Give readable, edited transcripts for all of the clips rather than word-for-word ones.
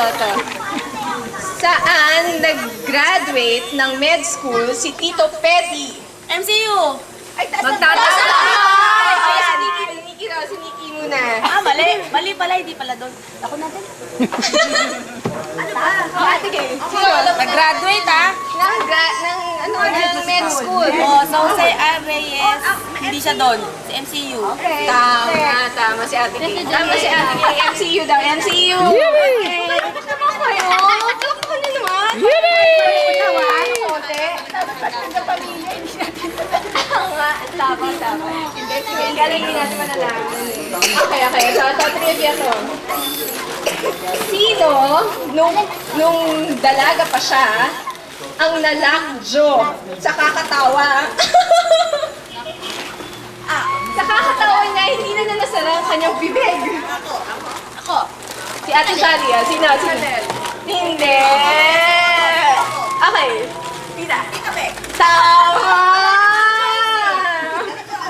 ito. Saan nag-graduate ng med school si Tito Petty? MCU! Ay, magtataas na! Si Nikki raw, si Nikki muna. Mali. Mali pala, hindi pala doon. Ako na din. Sige, sino? Nag-graduate, ha? Ng med school. So Jose R. Reyes, hindi siya doon. Si MCU. Okay. Tama si Ate Kay. Tama si Ate Kay. MCU daw, MCU. Okay. Tama ko kayo. Tulak ko na naman. Tama. Sige, galing natin manalaman. Okay. So, trivia to. Sino, nung dalaga pa siya, ang nalakjo sa kakatawa? Sa kakatawa niya, hindi na nasara ang kanyang bibig. Ako. Si Ate Shalia, sino? Hindi. Okay. Tita Beck. Tama!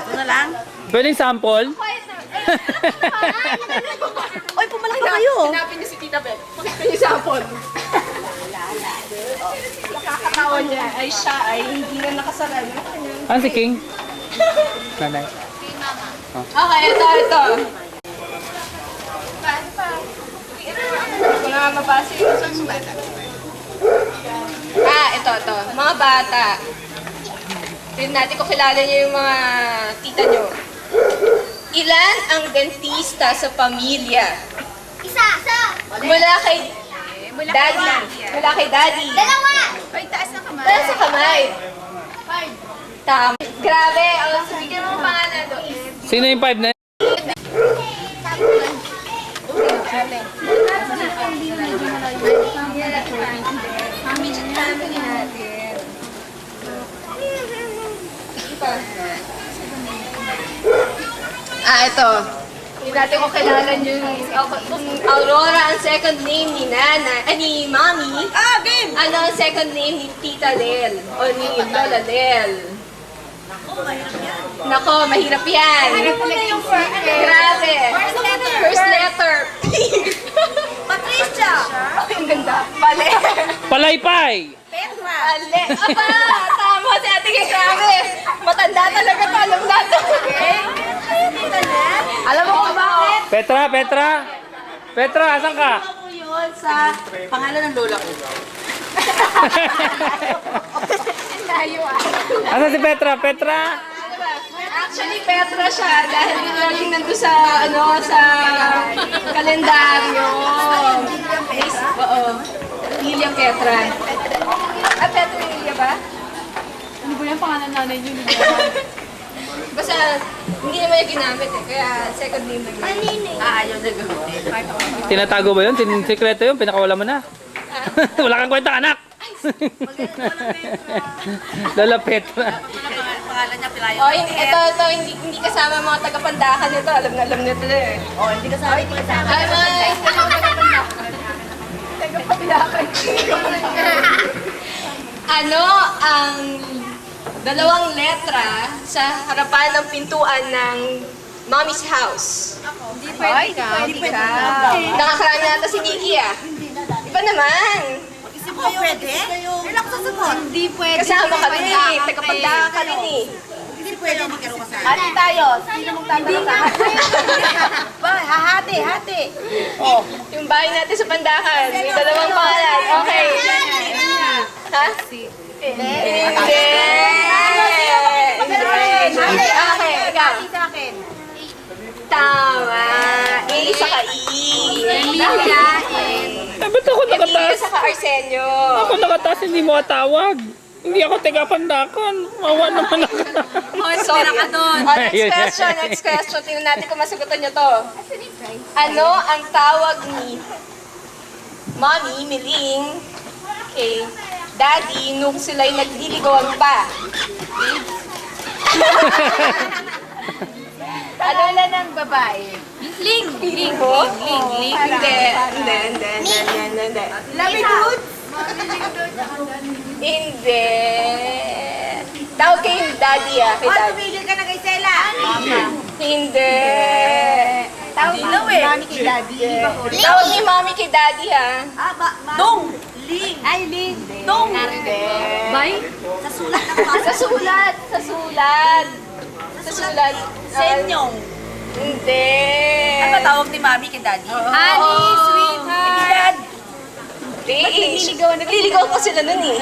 Ito na lang. Pwedeng sample? Oy, pumalaki na kayo. Hanapin niyo si Tita Beth. Pakita niyo sa hapon. Nakakatawa niya ay siya ay hindi na nakasara ng kanyang... Ano si King? Nanay. Okay, ito. Paano pa? Kung nga mabasa yung susunod. Ito. Mga bata. Tignan natin kung kilala niyo yung mga tita niyo. Ilan ang dentista sa pamilya? Isa! Mula kay Daddy. Mula kay Daddy. Dalawa! Ay, taas na kamay. Taas sa kamay. Tama. Grabe. Bigyan mo pangalan doon. Sino yung 5 na yun? Family natin. Ito. Hindi natin ko kilala yung Aurora ang second name ni ni Mami. Game! Ano ang second name ni Tita Del? O ni Lola Del? Nako, mahirap yan. Grabe. First letter. P. Patricia! Ang ganda. Mali. Palaypay! Petra! Mali. Aba, tama si Ate Kay. Grabe. Matanda talaga to. Alam natin. Alam mo kung bakit? Petra, asan ka? Alam mo yun sa pangalan ng lola ko. Layo Asan si Petra? Actually, Petra siya dahil yun laging nandun sa, sa kalendaryo. Oo. Lilia Petra. Petra Lilia ba? Hindi ko yung pangalan nanay niyo. Basta, hindi naman yung ginamit kaya second name lang yun. Ayaw na gawin. Tinatago ba yun? Sikreto yun? Pinakawala mo na? Wala kang kwenta, anak! Lola Petra. Pangalan niya, Pilayo. Ito, hindi kasama mga taga-pandakan nito. Alam nito eh. Hindi ka sabi ko sa Ay, mga taga-pandakan. Ano ang dalawang letra sa harapan ng pintuan ng Mommy's house? Hindi pwede ka. Nakakarami nata si Nikki ah. Iba naman. Isip mo pwede? Relax sa sagot. Hindi pwede. Kasama ka rin eh. Taga-pandakan ka rin eh. Hindi pwede magkaroon ka sa akin. Hati tayo. Sino mong tatanong sa akin? Hati. Oh, yung bahay natin sa Pandakan. May dalawang pangalan. Okay. Ha? Hindi. Okay, ikaw. Sa akin. Tama. A saka E. Emilia. Ba't ako Emilia nakataas? saka Arsenio. Ako nakataas, hindi mo katawag. Hindi ako taga-pandakan. Mawa naman ako. Sorry. Next question. Tingnan natin kung masagutan nyo to. Ano ang tawag ni Mommy, Miling, kay Daddy nung sila'y nagliligawan pa? Ano na ng babae? Ling. Linggo? Hindi. Lamigod. Hindi. Tawag kay Daddy kay Daddy. Tumigil ka na kay Sela. Hindi. Dilaw eh. mami kay daddy. Tawag ni mami kay daddy, ha? Dong! Ling! Ay, Ling! Dong! Bay? Sa sulat ng mga. Sa sulat. Sa sulat. Sa sulat. Senyong. Hindi. Ano tawag ni mami kay daddy? Honey, sweetheart. Hindi. Nagliligaw ko sila nun eh.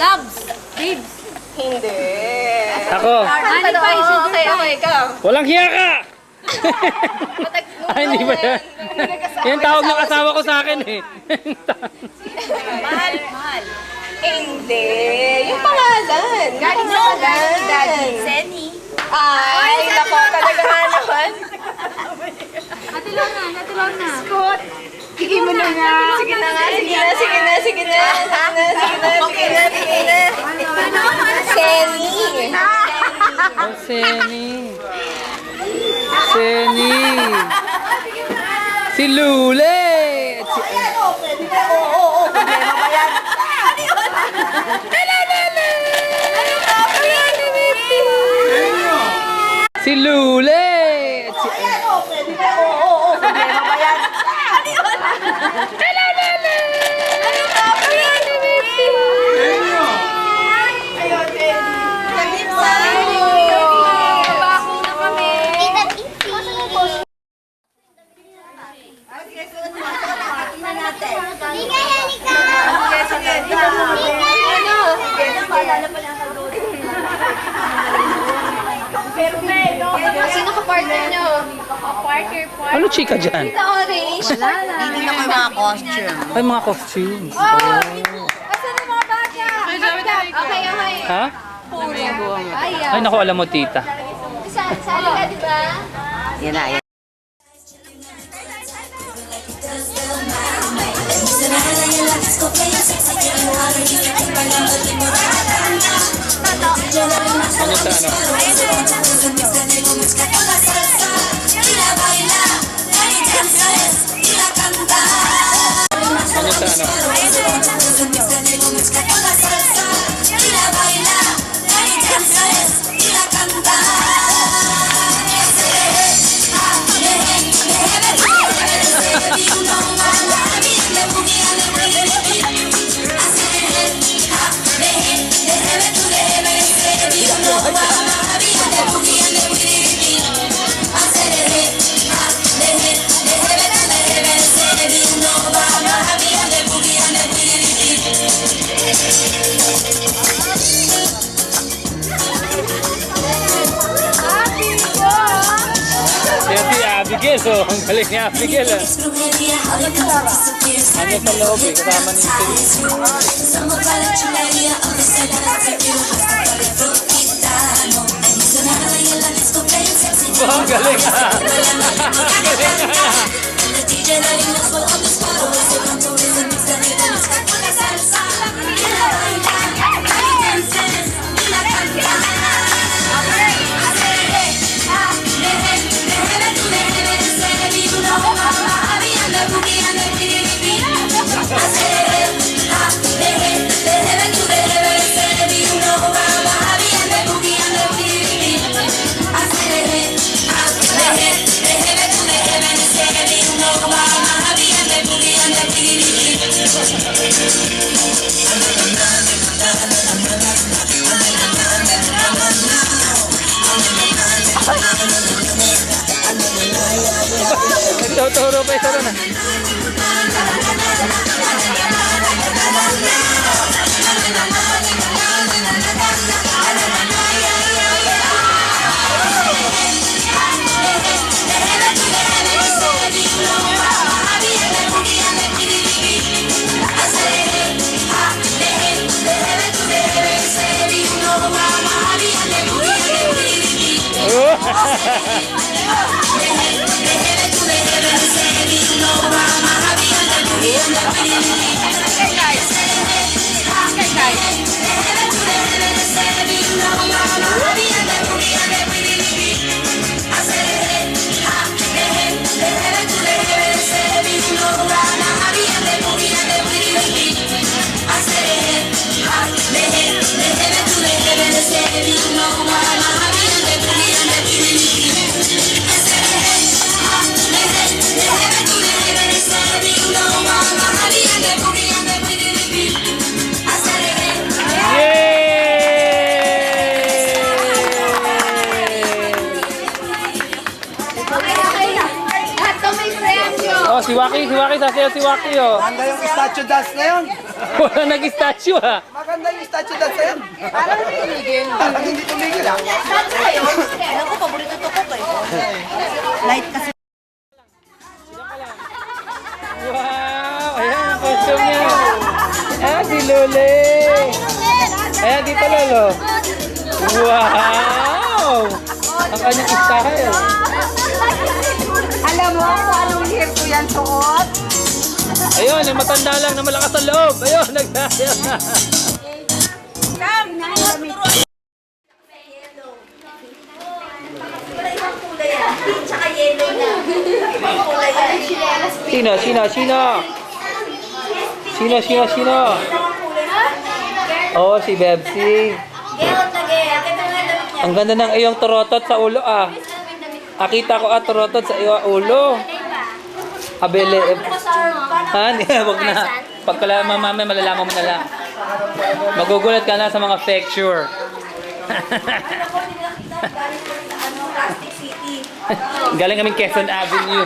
Loves! Babes! Hindi. Ako. Honey pa, okay, ikaw. Walang hiya ka! Ay, hindi ba yan? Yan tawag ng asawa ko sa akin eh. Mahal! Mahal! Hindi. Yung pangalan. Galing sa daddy ni daddy. Senny. Ay, nako, talaga nga naman. Ate Lorna. Scott. Sige mo na nga. Sige na nga, sige na. Sige na. Sige na. Senny. Oh, Seni. Seni. Si Lule. At si... Problema ba yan? Si Lule. At si... Problema ba yan? Sino ka partner nyo? Ano chika dyan? Tita Orange. Hindi na kayo mga costume. Ay, mga costumes. Asan ang mga bata? Okay. Ha? Ay, naku, alam mo, tita. Sali ka, di ba? Yan na, yan. Ano sa ano? Ano sa ano? Si Abigail, oh. Ang galing ni Abigail, ah. Ano sa loob, eh. Kasama ni Celine. Oh, galing, ah. Galing, ah. Nagtuturo pa isa rin, ah. Oh, si Waki, sasayaw si Waki, oh. Maganda yung statue dance na yun. Wala nag-statue, ha. Maganda yung statue dance na yun. Parang hindi tumigil ah. Alam ko, paborito to ko eh. Light kasi. Wow! Ayan ang costume niya. Ah, si Lule. Ayan, dito, Lolo. Wow! Ang kanyang style. Alam mo kung anong hair ko yan suot? Ayun, yung matanda lang na malakas sa loob. Ayun, nagsasayaw na. Sam, nakakamit. Tsaka yellow na. Ibang kulay yan. Sino? Oh, si Bebsi. Ang ganda ng iyong turotot sa ulo, ah. Akita ko turotot sa iyong ulo. Abele. Ha? Wag na. Pagkala mamaya malalaman mo na lang. Magugulat ka na sa mga facture. Galing kaming Quezon Avenue.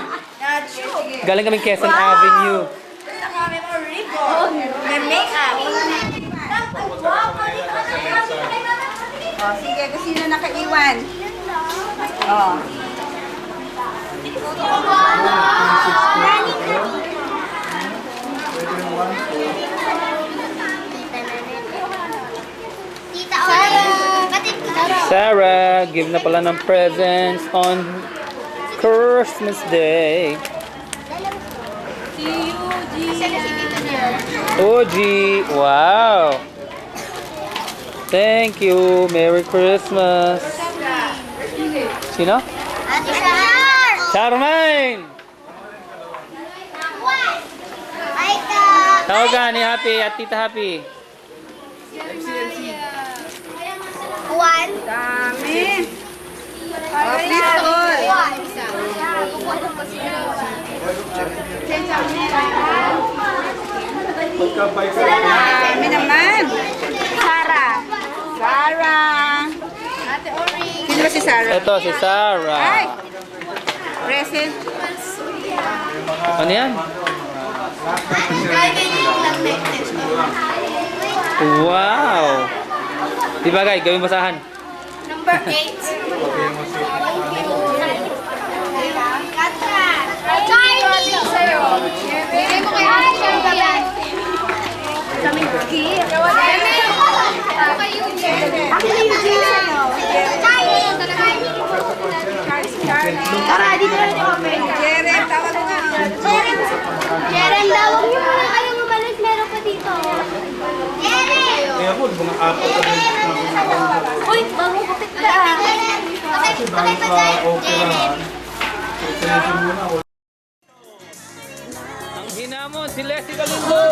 May make-up. Oh, sige, kung sino nakaiwan. Oh. Tita Orange. Sarah, give na pala ng presents on Christmas Day. OG, wow. Thank you. Merry Christmas. Sino? Ate Shar! Charmaine! Ay ka! Tawagan ni Happy at Tita Happy. One. Dami. Oh, please all. Dami naman. Sarah. Sino ba si Sarah? Ito si Sarah. Ay. Present. Ano yan? Wow! Di ba guys, gawing basahan. Number 8. Charlie! Sa'yo. Bigay mo kay Ate Shar yan. Kami cookie. Ako kay Eugene. Ako kay Eugene. Charlie! Tara, dito na yung open. Jeren, tawag mo nga. Jeren daw, huwag niyo muna kayong umalis. Meron pa dito. Jeren! Kaya po, mga apat na Uy, bagong kapit ka. Patay pa tayo. Jeren. Ang hinamon, si Leslie Galindo.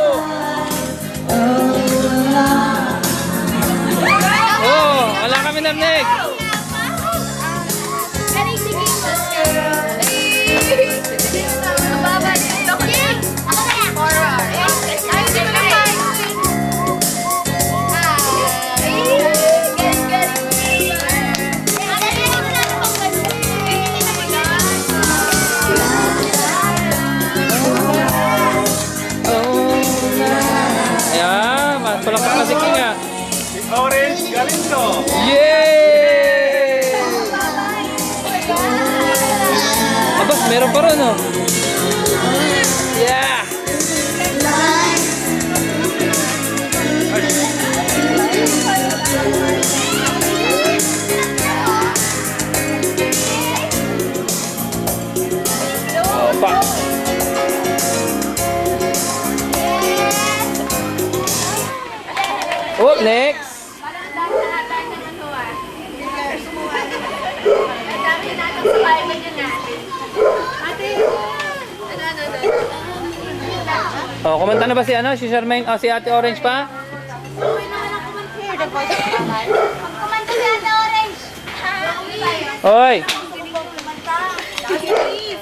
Oh, wala kami narinig. Mababa dito. Ako na yan. Forward. Ay, dito na tayo. Ayan, palakpak na si King ah. Orange Galindo. Yay! Abas, meron pa rin oh. Yeah! Opa! Oh, next! Oh, kumanta na ba si ano? Si Charmaine? Oh, si Ate Orange pa? Kumanta si Ate Orange. Hoy!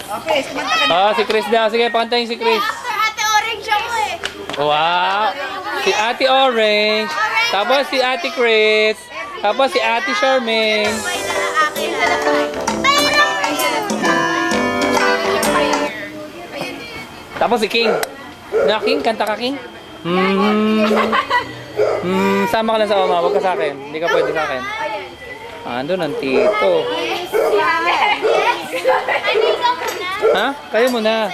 Okay, kumanta ka na. Oh, si Chris daw. Sige, pakantayin si Chris. After Ate Orange ako eh. Wow! Si Ate Orange. Tapos si Ate Chris. Tapos si Ate Charmaine. May akin na akin. Pero, Tapos si King. Na King, kanta ka King? Sama ka lang sa mama, huwag ka sa akin. Hindi ka pwede sa akin. Andun ang tito. Ano ikaw muna? Ha? Kayo muna.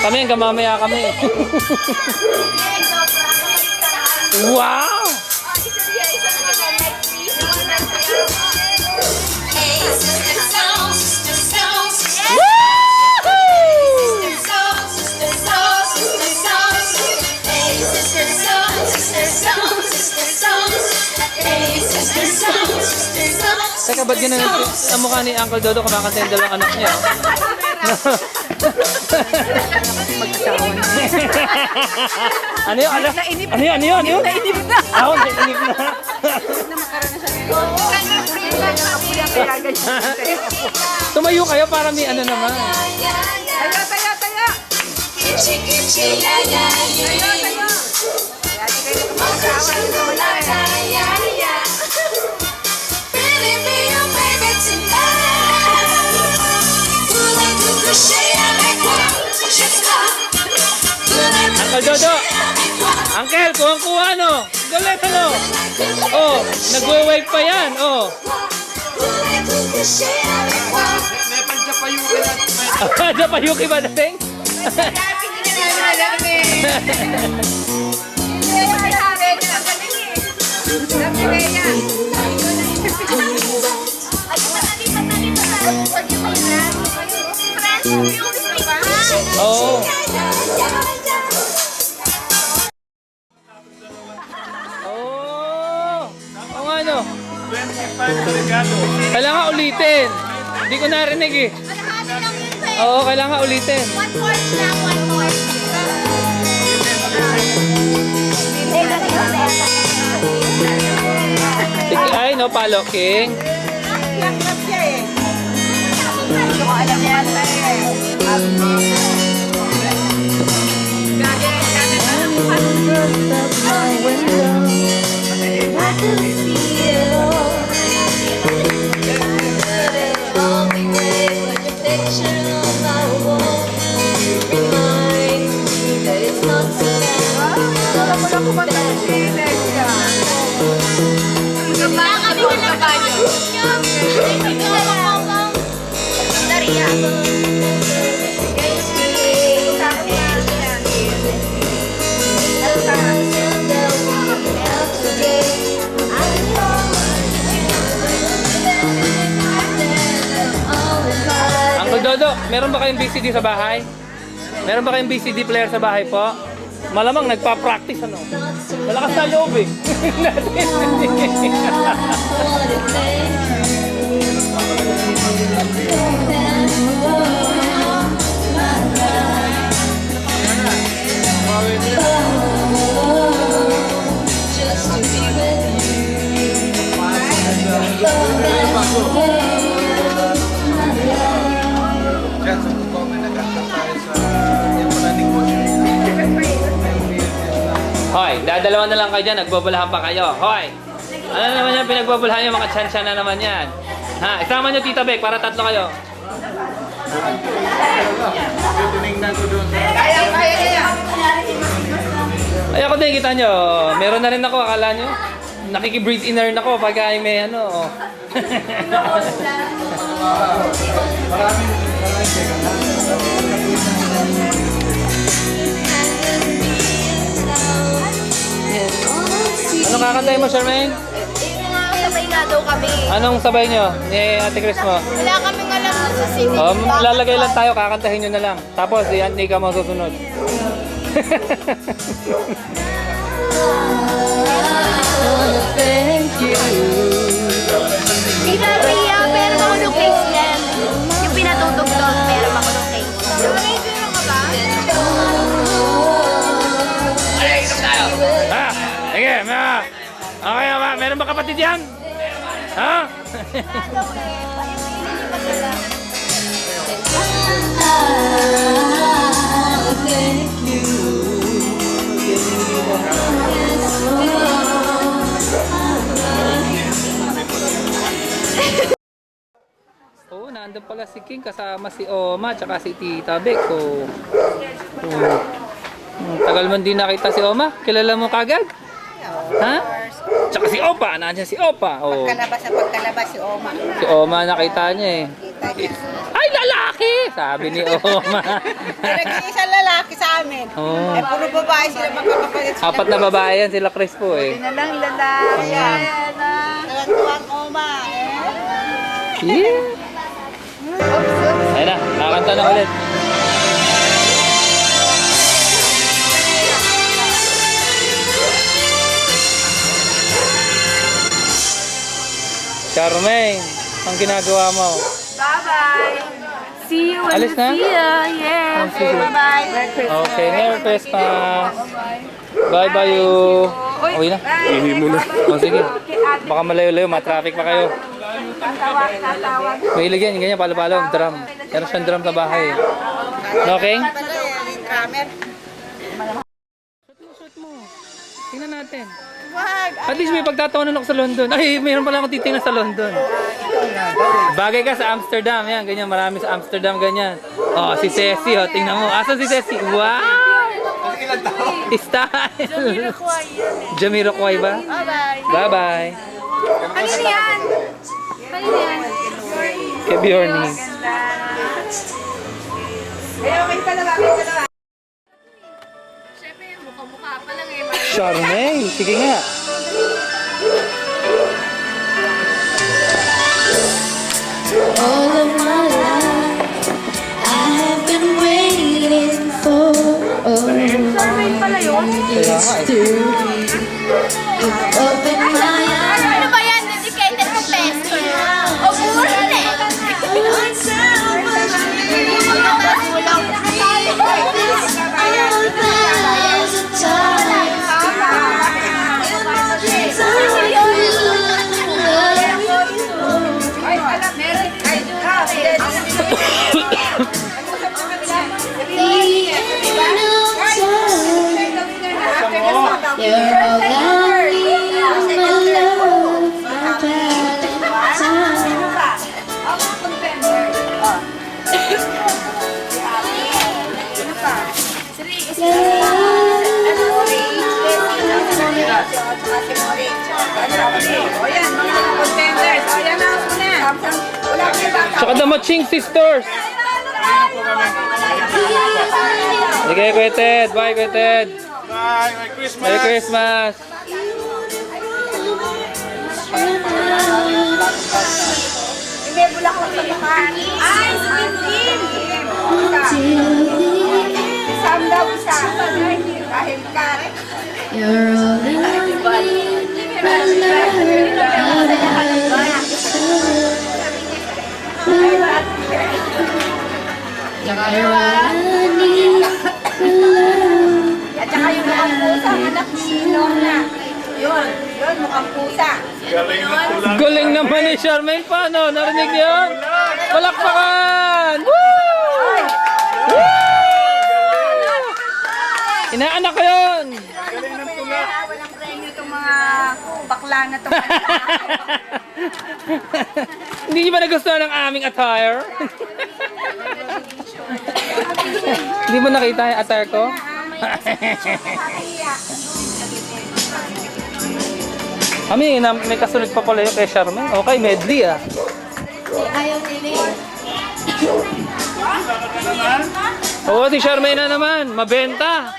Kami hanggang mamaya kami. Wow! Teka, ba't ganun ang mukha ni Uncle Dodo kumakanta yung dalawang anak niya? Ano yun? Ano yun? Ano yun? Ano yun? Nainip na. Ako, nainip na. Tumayo kayo para may ano naman. Tayo. Uncle Dodo! Uncle, kuhang-kuha ano? Galit ano? Oh, nagwe-wave pa yan. Oh. Japayuki ba dating? Oo. Oo nga no. Kailangan ulitin. Hindi ko narinig eh. Oo, kailangan ulitin. Sige, ay no, palo, King. Uncle Dodo, meron ba kayong BCD sa bahay? Meron ba kayong BCD player sa bahay po? Malamang nagpa-practice ano. Malakas na loob eh. Hoy, dadalawa na lang kayo dyan, nagbabulahan pa kayo. Hoy! Ano naman yan, pinagbabulahan yung mga tsansya na naman yan. Ha, isama nyo Tita Beck para tatlo kayo. Ay, ako din, kita nyo. Meron na rin ako, akala nyo. Nakiki-breathe in na ako pagka may ano. Anong kakantahin mo, Charmaine? Sabay nga daw kami. Anong sabay nyo ni Ate Chris mo? Wala kaming alam sa singing. Lalagay lang tayo, kakantahin nyo na lang. Tapos, yan, hindi ka masusunod. Tita Ria, pero ako nung case lang. Yung pinatutugtog, pero ako nung case. Ha? Sige, okay, meron ba kapatid yan? Ha? Oo, nandun pala si King kasama si Oma tsaka si Tita Beko. Tagal mo din nakita si Oma? Kilala mo kagad? Ha? Tsaka si Opa, nandiyan si Opa. Oh. Pagkalabas na pagkalabas si Oma. Si Oma nakita niya eh. Kita niya. Ay, lalaki! Sabi ni Oma. Nag-iisang lalaki sa amin. Oh. Eh, puro babae sila magkakapalit sila. Apat na babae yan sila Chris po eh. Na lang lalaki. Ayan. Nalantuan Oma. Yeah. Ayun na, nakakanta na ulit. Charmaine, ang ginagawa mo? Bye-bye. See you when Alis na? see ya. Yeah. Oh, sige. Bye-bye. Okay, Merry Christmas. Bye-bye you. Uwi na. Ihi mo na. O sige. Baka malayo-layo, ma-traffic pa kayo. Tatawag. May ilig yan, ganyan, palo-palo, drum. Meron siyang drum sa bahay. Okay? Pala yung drummer. Shoot mo. Tingnan natin. Wag. At least may pagtatawanan ako sa London. Ay, mayroon pala akong titingnan sa London. Bagay ka sa Amsterdam. Yan, ganyan. Marami sa Amsterdam, ganyan. Oh, si Ceci, oh. Tingnan mo. Asan si Ceci? Wow! Style! Jamiroquai ba? Bye-bye. Bye-bye. Ano yan? Ano yan? Kay Bjorny. Siyempre, mukha-mukha pa lang eh. Charmaine, sige nga. All of my life, I have been waiting for Kaya nga eh. open my eyes. Ano ba yan? Dedicated to pesto. O, mura na eh. You're all I need, my love, my Valentine. Tsaka the Matching Sisters. Sige, Kuya Ted. Bye, Kuya Ted. Bye, Merry Christmas. Merry Christmas. May bulak ko sa mukha. Ay, sumin. Isang daw isa. Dahil ka. You're all I need, my love, my You're all I need, my love. At saka yung mukhang pusa, anak ni Lorna. Yun, mukhang pusa. Galing na tulang. Galing naman ni Charmaine. Paano? Narinig niyo yun? Palakpakan! Woo! Woo! Inaanak ko yun! Galing ng tulang. Walang premyo itong mga bakla na to. Hindi niyo ba nagustuhan ang aming attire? Hindi mo nakita yung attire ko? Kami, may kasunod pa pala yung kay Charmaine. Okay, medley ah. Ayaw nila Oo, si Charmaine na naman. Mabenta.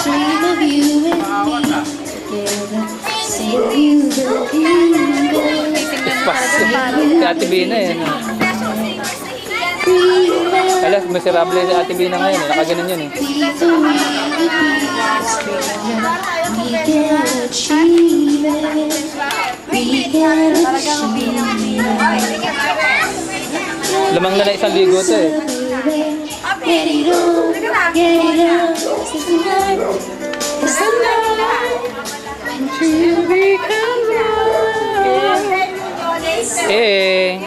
dream of you and me together. Sing you the Espacio. Si Ate Bina yan. Alas, miserable si Ate Bina ngayon. Nakaganon yun eh. We can achieve it. We can achieve it. Lamang na isang ligo to eh. Get it on, get it on. It's the night, it's the night when true becomes Eh.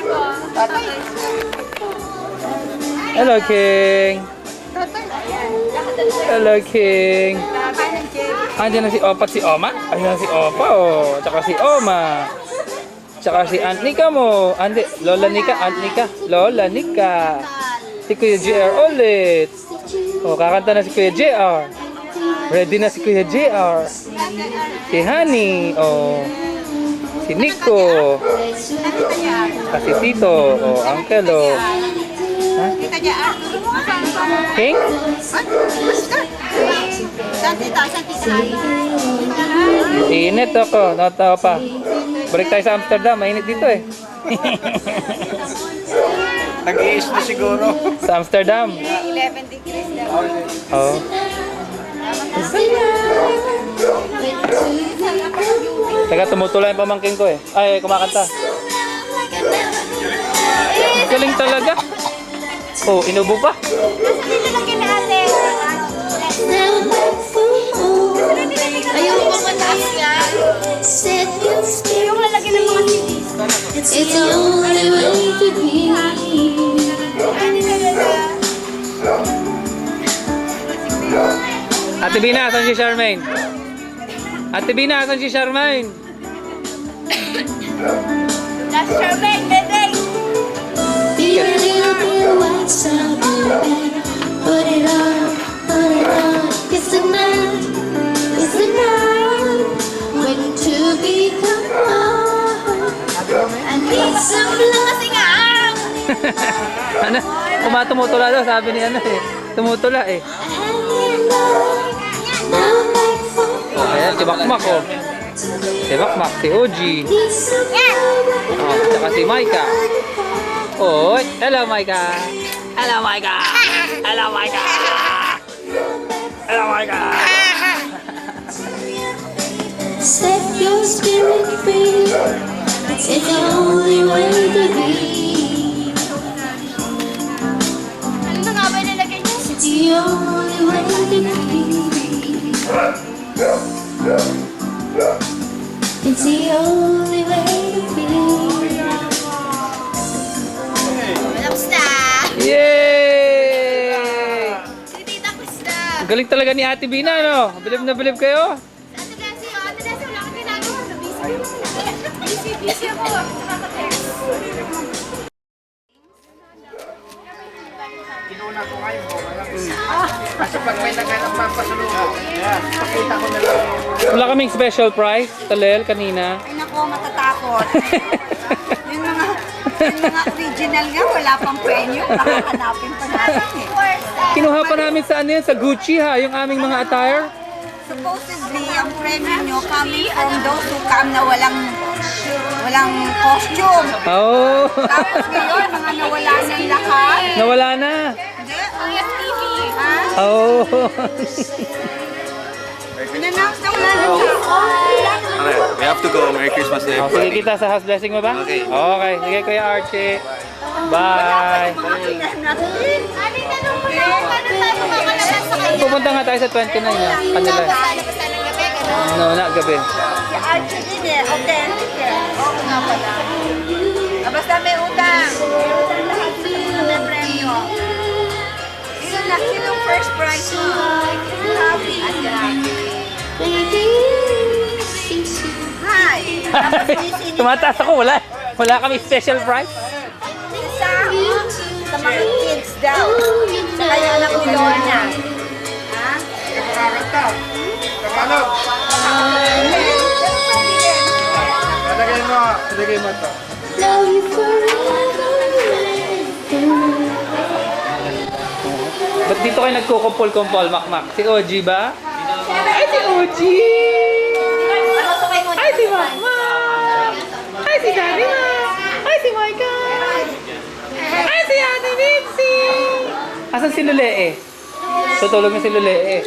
Hello, King. Hello, King. Andiyan na si Opa at si Oma. Ayan si Opa, oh. Tsaka si Oma. Tsaka si Aunt Nika mo. Andi, Lola Nika, Aunt Nika. Lola Nika. Si Kuya JR ulit. O, kakanta na si Kuya JR. Ready na si Kuya JR. Si Honey. O, si Nico. Kasi Tito. O, Uncle. O. Ha? Kita niya, King? Saan tita? Init ako. Natawa pa. Balik tayo sa Amsterdam. Mainit dito eh. Nag-iis na siguro. Sa Amsterdam. 11 degrees daw. Oh. Teka, tumutula yung pamangkin ko eh. Ay, kumakanta. Galing talaga. Oh, inubo pa. Ayoko pa mataas nga. Ayoko lalagyan ng mga CDs. It's the only way to be. Ate Bina, asan si Charmaine? Ate Bina, asan si Charmaine? That's Charmaine, bebe! Be a little bit white, some put it on, put it on. It's the night when to become one. I need some love. Ano? Tumutula daw, sabi ni ano eh. Tumutula eh. Oh, ayan, si Makmak oh. Si Makmak, si OG. Oh, saka si Maika. Oh, hello Maika. Hello Maika. Hello Maika. Hello Maika. Set your spirit free. It's the only way to be. Ano nga ba nilagay niyo? It's the only way to be. It's the only way to be. Tapos na! Yay! Si Tita Krista! Ang galing talaga ni Ate Bina, no? Bilib na bilib kayo. Ate Desi, wala kang ginagawa. Busy ako. Nakaka-text. Kinuna ko ngayon po. Kasi pag may naghanap papasalubong, pakita ko na lang yung... Wala kaming special prize, Talel, kanina. Ay nako, matatakot. Yung mga original nga, wala pang premyo. Hanapin pa natin eh. Kinuha pa namin sa ano yan, sa Gucci ha, yung aming mga attire. Supposedly, ang premyo nyo coming from those who come na walang costume. Oh, Tapos ngayon, mga nawala na yung lahat. nawala na. Hindi, ang TV. Ha? Oh. In-announce na wala na siya. Okay, we have to go. Merry Christmas to Oh, sige kita sa house blessing mo ba? Okay. Okay, sige Kuya Archie. Bye. Aling tanong mo na kung ano tayo makakalabas sa kanya. Pupunta nga tayo sa 29 na, kanila. Lalabas tayo ng gabi, gano'n. No, na gabi. Si Archie din eh. Authentic eh. Oo nga pala. Basta may utang. May premyo. Sinong first prize mo? Happy. Hi. Tumataas ako, wala. Wala kami special prize. Isa sa mga kids daw. Sa kaya anak ni Lorna. Ha? Tagalog! Ilagay mo ito. Love you forever. Ba't dito kayo nagkukumpol-kumpol, Makmak? Si OG ba? Ay, si OG! Ay, si Makmak! Ay, si Daddy Ma! Ay, si Michael! Ay, si Ate Mitzi! Asan si Lule Tutulog na si Lule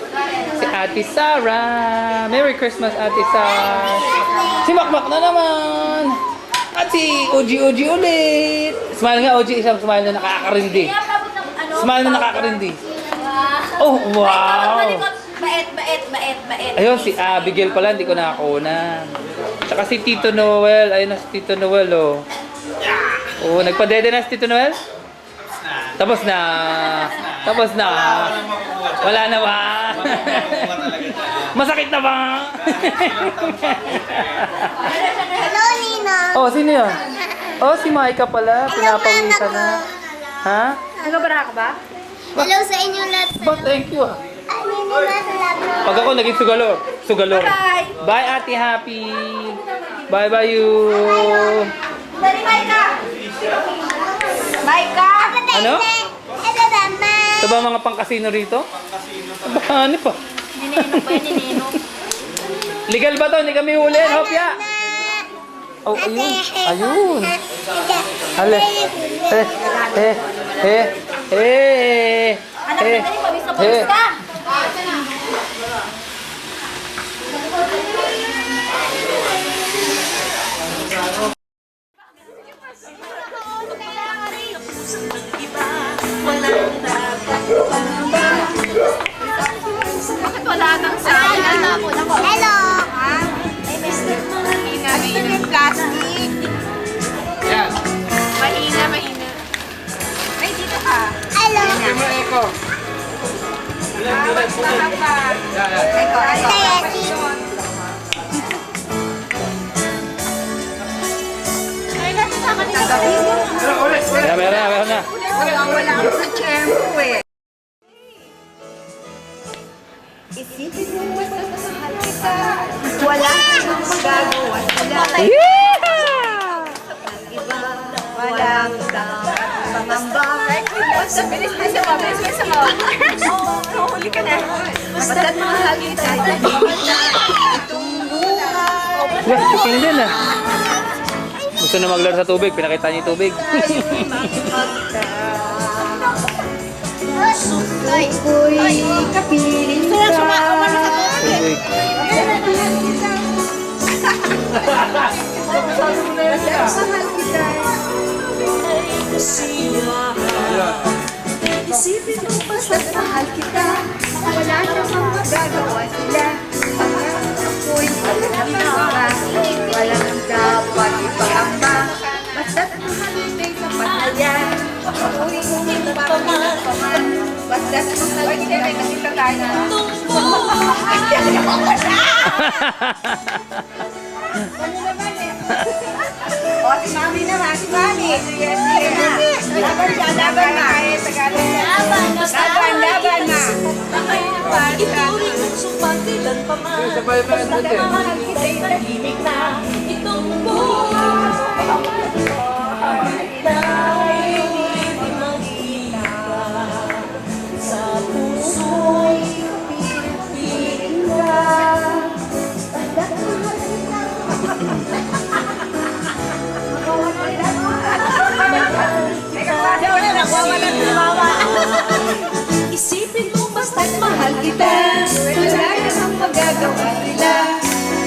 Si Ate Sarah! Merry Christmas, Ate Sarah! Si Makmak na naman! At si OG ulit! Smile nga, OG, isang smile na nakakarindi. Smile na nakakarindi. Oh, wow! Bait. Ayun, si Abigail pala, hindi ko nakakunan. Tsaka si Tito Noel. Ayun na si Tito Noel, oh. Oh, nagpadede na si Tito Noel? Tapos na. Tapos na. Wala na ba? Masakit na ba? Hello, Nina. Oh, sino yun? Oh, si Maika pala. Pinapawisan na. Ha? Nagabara ka ba? Hello sa inyo lahat. Ba, thank you ah. Ay, Nina, salamat. Pag ako naging sugalor. Bye! Bye, Ate Happy. Bye you. Dari Maika! Maika! Ano? Hello, Mama. Ito ba mga pang-casino rito? Baka ano pa? Ninenong ba? Ninenong? Legal ba to? Hindi kami huli, Hopya. Oh, ayun. Ayun. Hale. Anak, dali, pawis na pawis ka! Bakit wala nang sound? Hello. Gusto niyo yung plastic? Yan. Mahina, mahina. Ay, dito ka. Hello. Hindi mo echo. Mahaba. Yan. Eko, Kaya, Ay, nasasama nila sa Pero ulit. Meron na. wala ako sa chair mo eh. Isipin mo basta sa mahal kita. Wala kang magagawa sila. Iba, walang pangamba. Basta bilis na siya, mabilis na siya, Oo, nahuli ka na. Basta't mahal kita. Itong buhay. Wah, chicken din ah. Gusto na maglaro sa tubig, pinakita niya yung tubig. Ako'y kapiling ka. Tubig. Isipin mo basta't mahal kita. Wala namang magagawa sila. Ako'y pagkakaba. Walang dapat ipakamba. Basta't mahal kita'y sapat na yan. Ako'y pagkakaman. Basta't mahal kita'y nakita tayo. Ano naman eh? O, si Mami naman, si Mami. Sige, sige na. Laban ka, laban na. Laban na. Sabay ba ang dati? Isipin mo basta't mahal kita. Wala namang magagawa nila.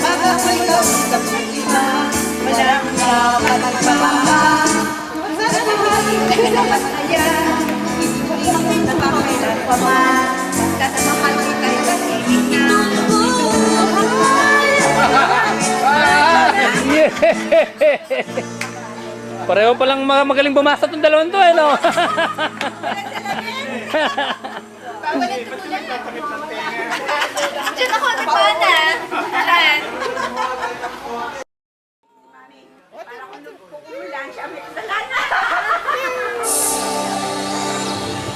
Pag ako'y kausap ng iba, wala kang dapat magpapamba. Basta't mahal kita'y sapat na yan. Hindi mo napakailan pa man. Basta't mahal kita'y pag-ibig na. Pareho palang magaling bumasa itong dalawang to, eh, no? Diyan ako, nagpana. Ayan.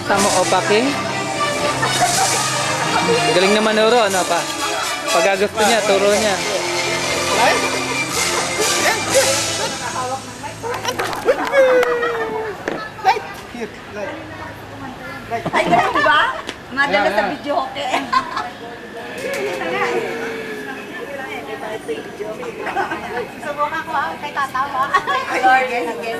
Tama o, Paki? Galing naman Oro, ano pa? Pag gusto niya, turo niya. Ay, ganun ba? Madala sa video, okay? Subukan ko ako kay tatawa. Sige, sige.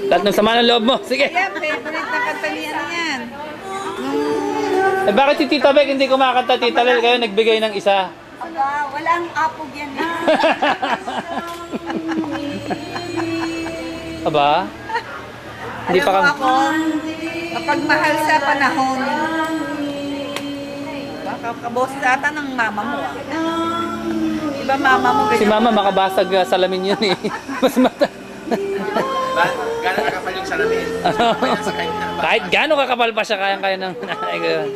Lahat ng sama ng loob mo. Sige. Yan, favorite na kanta niya yan. Eh, bakit si Tita Beck hindi kumakanta? Tita Lel, kayo nagbigay ng isa. Aba, walang apog yan eh. Aba? Hindi pa Alam mo kang... ako, kapag mahal sa panahon, kabos data ng mama mo. Diba mama mo Si ganyan? Mama makabasag salamin yun eh. Gano'n nakapal yung salamin. Kaya sa kahit na. Kahit gaano kakapal pa siya, kayang-kaya ng nanay ko yun.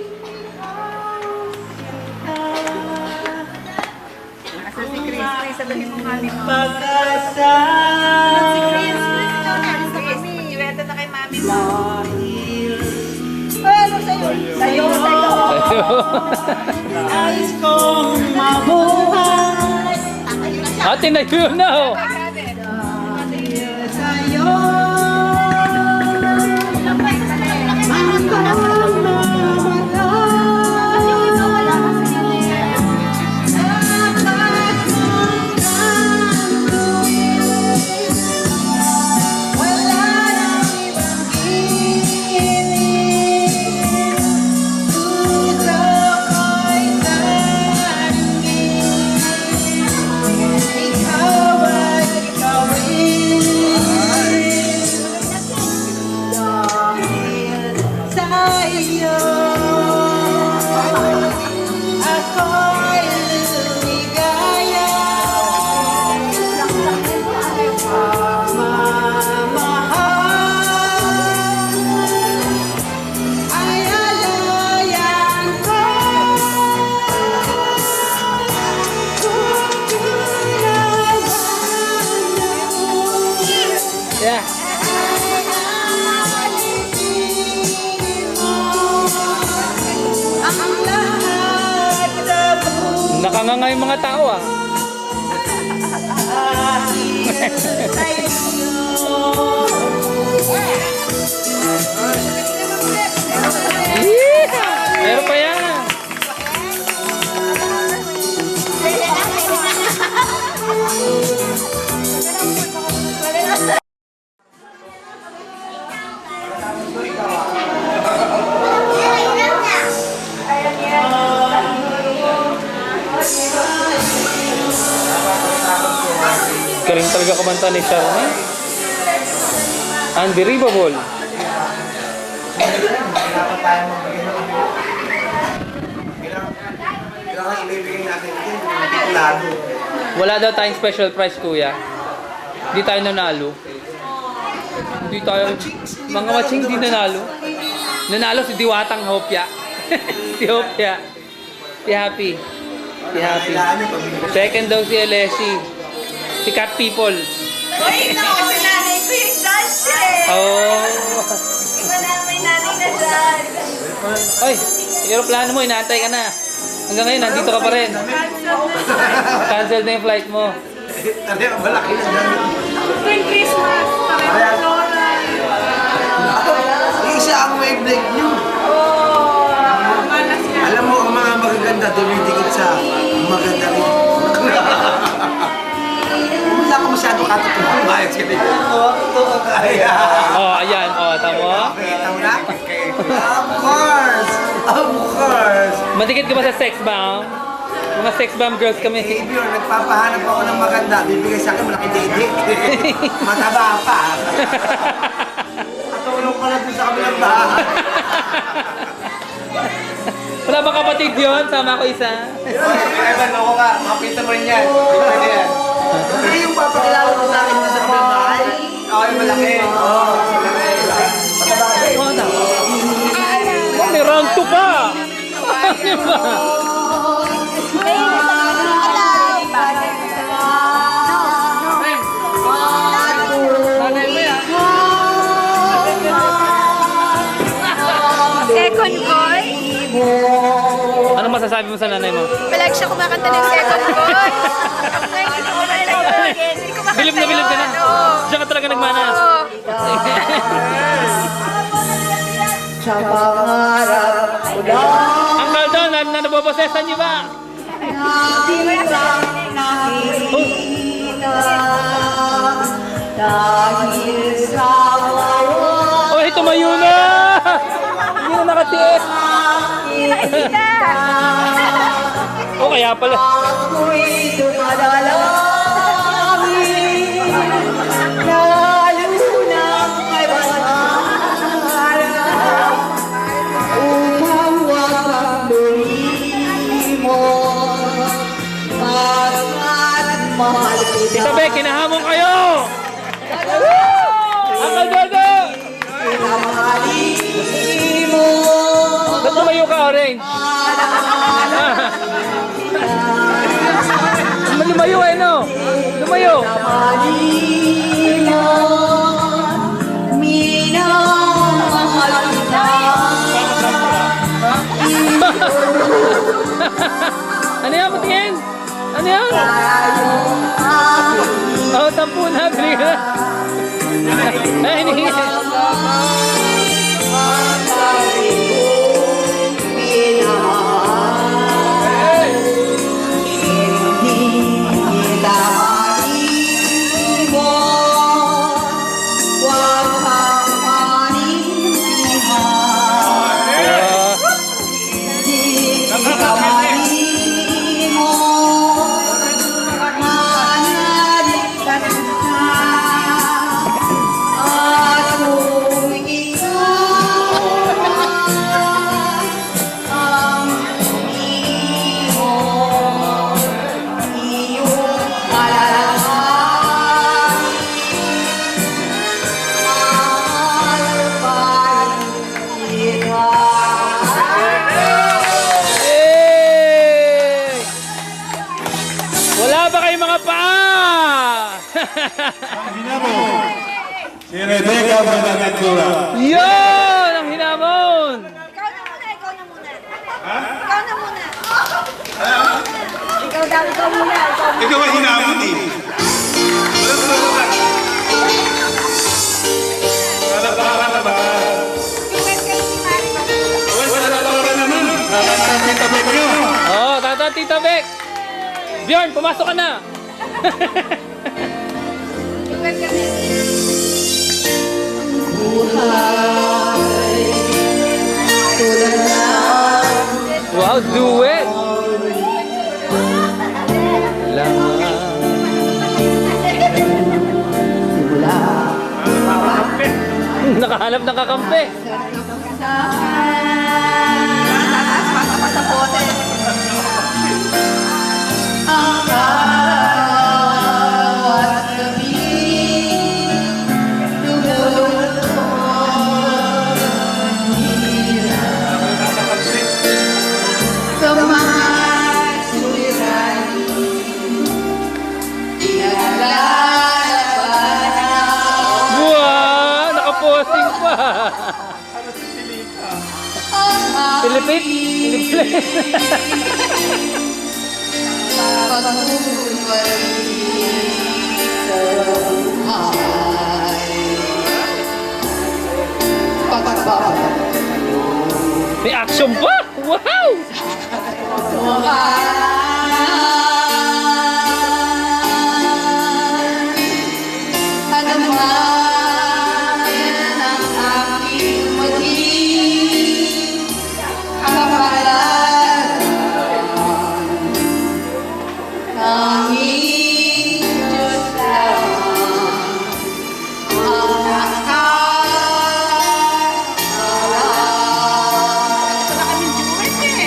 Sa'yo. Nais kong mabuhay Ate na yun na oh. sa'yo. Hanggang wala nang ibang hiling. Puso ko'y tanggin. Ikaw ay ikaw rin. Dahil sa iyo, ako'y lumigaya. Pagmamahal ay alayan ko. Yeah. Ang lahat na Nakanganga yung mga tao ah. buhay sa'yo. Yeah! Meron pa yan. Galing talaga kumanta ni Sharma. Unbelievable. Kailangan ibibigay natin din. Titulado. Wala daw tayong special prize, kuya. Hindi tayo nanalo. Hindi tayo... Mga matching, hindi nanalo. Nanalo si Diwatang Hopya. Si Hopya. Si Happy. Si Happy. Second daw si Alessi. Si Cat People. Uy, no! Kasi nanay ko yung judge eh! Oh. Iba na may nanay na judge. Oy, aeroplano mo, inaantay ka na. Hanggang ngayon, nandito ka pa rin. Cancel na yung flight mo. Tali, ang malaki na dyan. Tuwing Christmas, Ayan. Isa ang wavelength nyo. Alam mo, ang mga magaganda dumidikit sa maganda rin. Wala ka masyado katutuhan. Bayad ka rin. Oh, ayan. Oh, tamo. Kita mo na? Of course! Of course! Madikit ka ba sa sex bomb? Mga sex bomb girls kami. Savior, nagpapahanap ako ng maganda. Bibigay sa akin, malaki didik. Mataba pa. Katulong ko lang dun sa kabilang bahay. Wala ba kapatid yun? Sama ko isa. Evan, ako ka. Makapita mo rin yan. Pwede yan. Hindi yung papakilala ko sa akin dun sa kabilang bahay. Oo, yung malaki. Oo, malaki. Oh, tama. Oh, may round 2 pa. Di ba? Second boy? Ano masasabi mo sa nanay mo? Palagi siya kumakanta ng second boy. Ako ngayon, hindi ko makanta yun. Hindi ko makanta Bilib na bilib ka na. yun. Oo. Diyan ka talaga nagmana. Oo. Sa pangarap ko lang Ang Aldon, na nabobosesan niyo ba? nakitang nakikita. Dahil sa wawan Oy, tumayo na! Hindi na nakatiis. O kaya pala. ako'y dumadalangin. Lalo nang may pangarap upang wakamuli mo. At mahal kita. Tita Beck, kinahamon kayo! Lumayo ka, orange. Lumayo eh, no? Lumayo. Ano yan? Patingin? Ano yan? Oh, 10 na. Bili ka na. Ay, hindi. Wala ba kayong mga paa? Si Rebecca Buenaventura. Yun! Ang hinamon! Ikaw na muna. Ikaw na muna. Ikaw muna. Ikaw ang hinamon eh. Nalabaka na ba? Wala ka naman. Nakakita ba nyo? Oh, tata, tita Beck! Bjorn, pumasok ka na! Wow, duet! Nakahanap ng kakampi. Wow! Nakaposing pa! Pilipit? Pilipit? May action pa! Wow!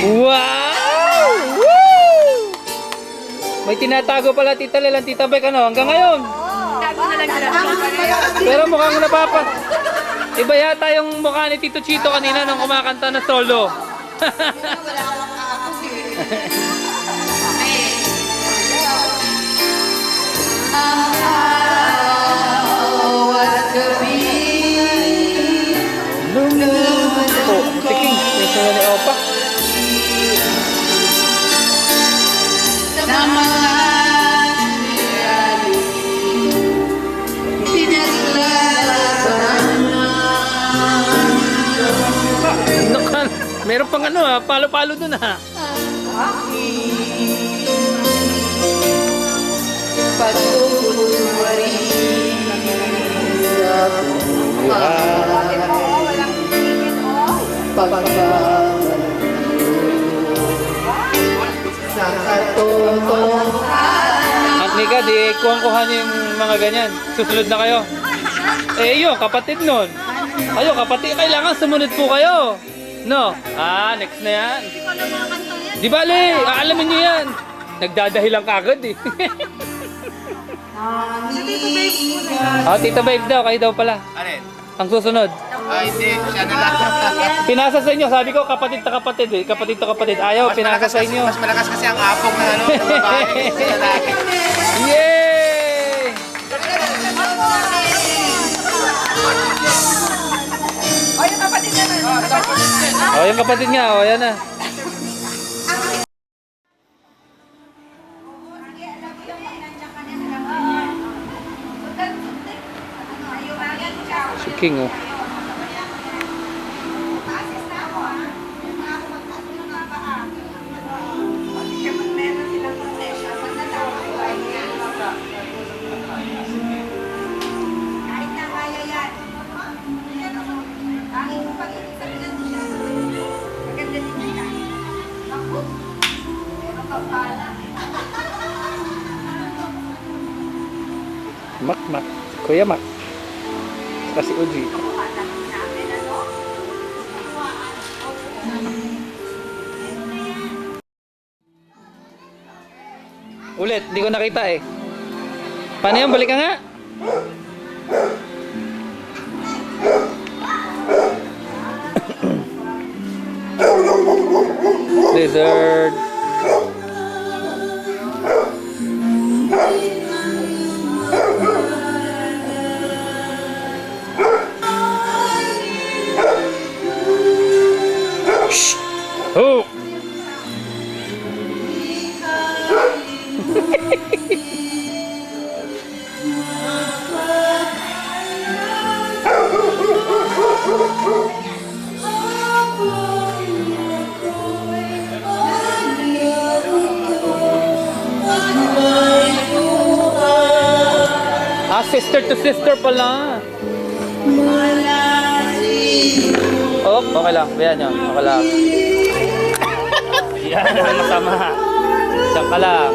Wow! Woo! May tinatago pala Tita Lel ang Tita Beck, ano? Hanggang ngayon. Pero mukhang napapat. Iba yata yung mukha ni Tito Chito kanina nung kumakanta na solo. Oh, tiking. May sino ni Opa. Nakan, meron pang ano ha, palo-palo dun ha. At Nika, di kuha niyo yung mga ganyan. Susunod na kayo. Eh yun, kapatid nun. Kayo, kapatid, kailangan sumunod po kayo. No? Ah, next na yan. Di bale, aalamin nyo yan. Nagdadahilan ka agad eh. Tita Babe daw, kayo daw pala. Alin? Ang susunod. Hindi, siya na lang. Pinasa sa inyo. Sabi ko, kapatid to kapatid eh. Kapatid to kapatid. Ayaw, pinasa sa inyo. Mas malakas kasi ang apong na ng babae. Sa lalaki. Yay! O, yung kapatid naman. Oh, yung kapatid nga. Oh, yan na. Si King, oh. Kahit na kaya yan. Tanging pag-ibig sa pinan siya. Maganda din niya. Ako. Pero kapala. Mak. Kuya Mak. Kasi Uji. Ulit, hindi ko nakita eh. Paano yan? Balik ka nga. Lizard. Shh. Oh. Sister to sister pala. Oh, okay lang. Bayan nyo. Okay lang. Yan ang masama. Diyan ka lang.